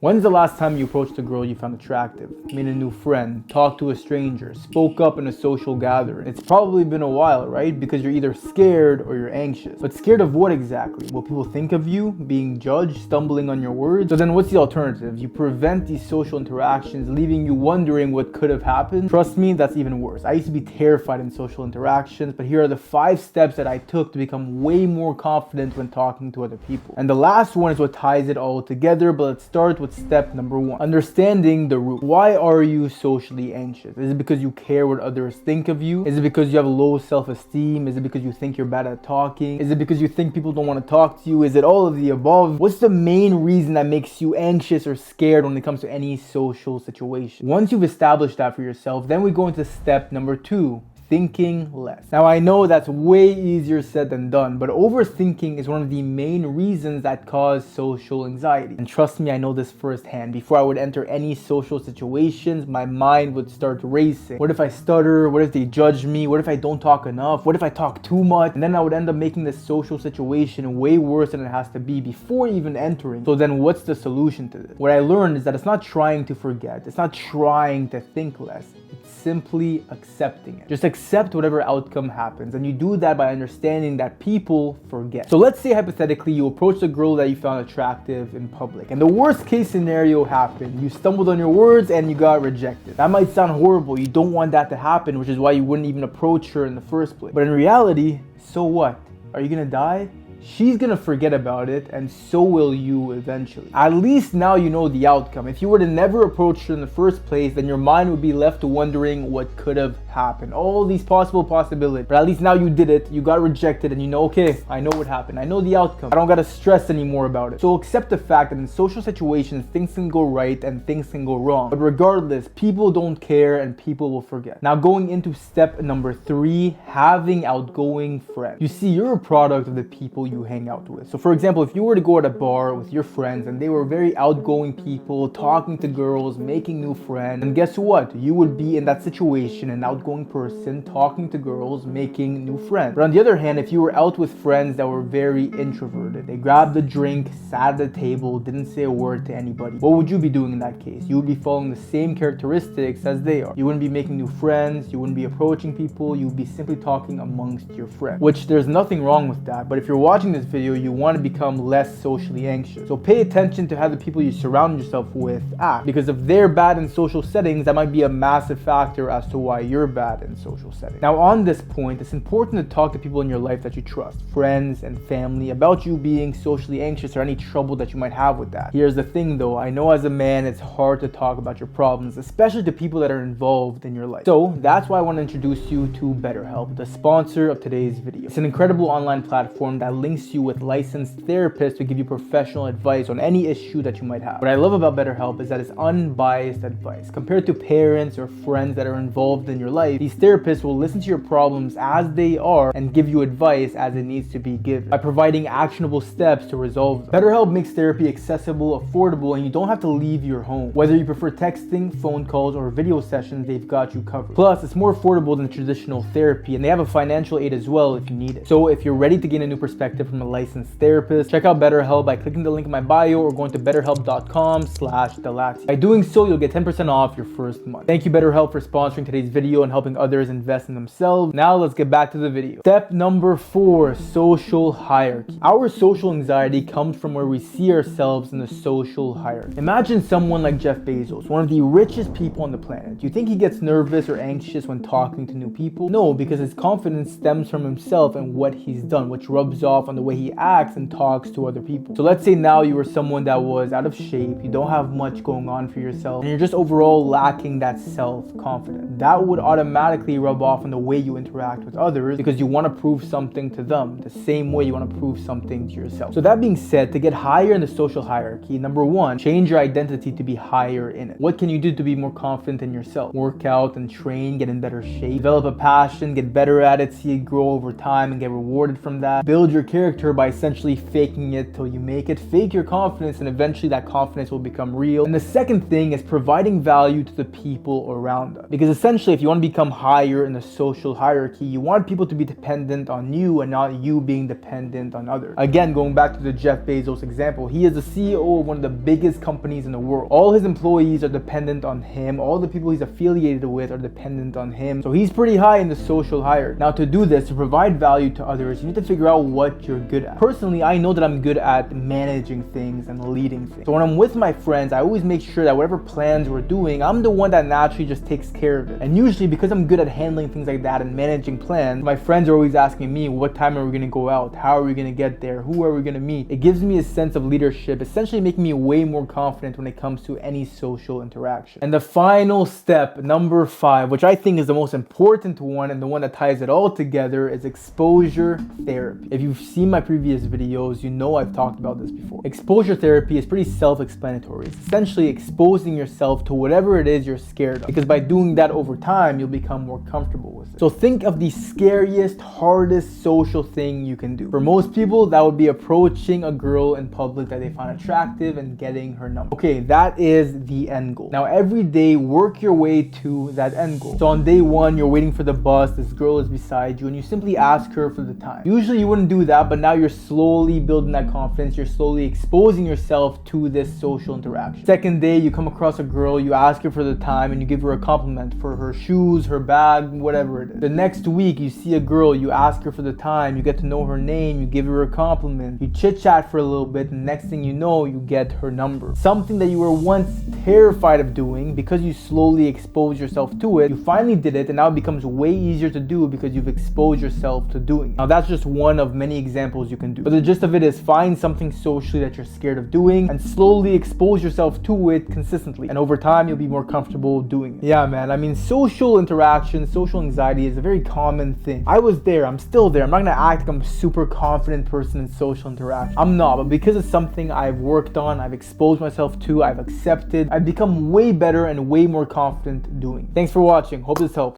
When's the last time you approached a girl you found attractive, made a new friend, talked to a stranger, spoke up in a social gathering? It's probably been a while, right? Because you're either scared or you're anxious. But scared of what exactly? Will people think of you? Being judged? Stumbling on your words? So then what's the alternative? You prevent these social interactions, leaving you wondering what could have happened? Trust me, that's even worse. I used to be terrified in social interactions, but here are the 5 steps that I took to become way more confident when talking to other people. And the last one is what ties it all together, but let's start with step number 1. Understanding the root. Why are you socially anxious? Is it because you care what others think of you? Is it because you have low self-esteem? Is it because you think you're bad at talking? Is it because you think people don't want to talk to you? Is it all of the above? What's the main reason that makes you anxious or scared when it comes to any social situation? Once you've established that for yourself, then we go into step number 2. Thinking less. Now I know that's way easier said than done, but overthinking is one of the main reasons that cause social anxiety. And trust me, I know this firsthand. Before I would enter any social situations, my mind would start racing. What if I stutter? What if they judge me? What if I don't talk enough? What if I talk too much? And then I would end up making this social situation way worse than it has to be before even entering. So then what's the solution to this? What I learned is that it's not trying to forget. It's not trying to think less. It's simply accepting it. Just accept whatever outcome happens, and you do that by understanding that people forget. So let's say hypothetically you approached a girl that you found attractive in public, and the worst case scenario happened. You stumbled on your words and you got rejected. That might sound horrible. You don't want that to happen, which is why you wouldn't even approach her in the first place. But in reality, so what? Are you gonna die? She's gonna forget about it, and so will you eventually. At least now you know the outcome. If you were to never approach her in the first place, then your mind would be left wondering what could have happened. All these possible possibilities. But at least now you did it, you got rejected, and you know, okay, I know what happened. I know the outcome. I don't gotta stress anymore about it. So accept the fact that in social situations, things can go right and things can go wrong. But regardless, people don't care and people will forget. Now going into step number 3, having outgoing friends. You see, you're a product of the people you hang out with. So for example, if you were to go at a bar with your friends and they were very outgoing people, talking to girls, making new friends, and guess what? You would be in that situation, an outgoing person, talking to girls, making new friends. But on the other hand, if you were out with friends that were very introverted, they grabbed a drink, sat at the table, didn't say a word to anybody, what would you be doing in that case? You would be following the same characteristics as they are. You wouldn't be making new friends, you wouldn't be approaching people, you would be simply talking amongst your friends. Which there's nothing wrong with that, but if you're watching this video, you want to become less socially anxious. So pay attention to how the people you surround yourself with act, because if they're bad in social settings, that might be a massive factor as to why you're bad in social settings. Now on this point, it's important to talk to people in your life that you trust, friends and family, about you being socially anxious or any trouble that you might have with that. Here's the thing though, I know as a man it's hard to talk about your problems, especially to people that are involved in your life. So that's why I want to introduce you to BetterHelp, the sponsor of today's video. It's an incredible online platform that links you with licensed therapists to give you professional advice on any issue that you might have. What I love about BetterHelp is that it's unbiased advice. Compared to parents or friends that are involved in your life, these therapists will listen to your problems as they are and give you advice as it needs to be given by providing actionable steps to resolve them. BetterHelp makes therapy accessible, affordable, and you don't have to leave your home. Whether you prefer texting, phone calls, or video sessions, they've got you covered. Plus, it's more affordable than traditional therapy, and they have a financial aid as well if you need it. So if you're ready to gain a new perspective from a licensed therapist, check out BetterHelp by clicking the link in my bio or going to betterhelp.com/Delati. By doing so, you'll get 10% off your first month. Thank you BetterHelp for sponsoring today's video and helping others invest in themselves. Now let's get back to the video. Step number 4, social hierarchy. Our social anxiety comes from where we see ourselves in the social hierarchy. Imagine someone like Jeff Bezos, one of the richest people on the planet. Do you think he gets nervous or anxious when talking to new people? No, because his confidence stems from himself and what he's done, which rubs off on the way he acts and talks to other people. So let's say now you were someone that was out of shape, you don't have much going on for yourself, and you're just overall lacking that self-confidence. That would automatically rub off on the way you interact with others because you want to prove something to them the same way you want to prove something to yourself. So that being said, to get higher in the social hierarchy, number 1, change your identity to be higher in it. What can you do to be more confident in yourself? Work out and train, get in better shape, develop a passion, get better at it, see it grow over time and get rewarded from that. Build your character by essentially faking it till you make it. Fake your confidence and eventually that confidence will become real. And the second thing is providing value to the people around us. Because essentially if you want to become higher in the social hierarchy. You want people to be dependent on you and not you being dependent on others. Again, going back to the Jeff Bezos example, he is the CEO of one of the biggest companies in the world. All his employees are dependent on him. All the people he's affiliated with are dependent on him. So he's pretty high in the social hierarchy. Now, to do this, to provide value to others, you need to figure out what you're good at. Personally, I know that I'm good at managing things and leading things. So when I'm with my friends, I always make sure that whatever plans we're doing, I'm the one that naturally just takes care of it. And usually, because I'm good at handling things like that and managing plans, my friends are always asking me, what time are we gonna go out? How are we gonna get there? Who are we gonna meet? It gives me a sense of leadership, essentially making me way more confident when it comes to any social interaction. And the final step, number 5, which I think is the most important one and the one that ties it all together, is exposure therapy. If you've seen my previous videos, you know I've talked about this before. Exposure therapy is pretty self-explanatory. It's essentially exposing yourself to whatever it is you're scared of, because by doing that over time, you'll become more comfortable with it. So think of the scariest, hardest social thing you can do. For most people, that would be approaching a girl in public that they find attractive and getting her number. Okay, that is the end goal. Now, every day, work your way to that end goal. So on day 1, you're waiting for the bus, this girl is beside you, and you simply ask her for the time. Usually you wouldn't do that, but now you're slowly building that confidence. You're slowly exposing yourself to this social interaction. Second day, you come across a girl, you ask her for the time, and you give her a compliment for her shoes, her bag, whatever it is. The next week, you see a girl, you ask her for the time, you get to know her name, you give her a compliment, you chit chat for a little bit, and next thing you know, you get her number. Something that you were once terrified of doing, because you slowly exposed yourself to it, you finally did it, and now it becomes way easier to do because you've exposed yourself to doing it. Now, that's just one of many examples you can do. But the gist of it is, find something socially that you're scared of doing and slowly expose yourself to it consistently. And over time, you'll be more comfortable doing it. Yeah, man. I mean, social interaction, social anxiety is a very common thing. I was there. I'm still there. I'm not going to act like I'm a super confident person in social interaction. I'm not. But because it's something I've worked on, I've exposed myself to, I've accepted, I've become way better and way more confident doing it. Thanks for watching. Hope this helped.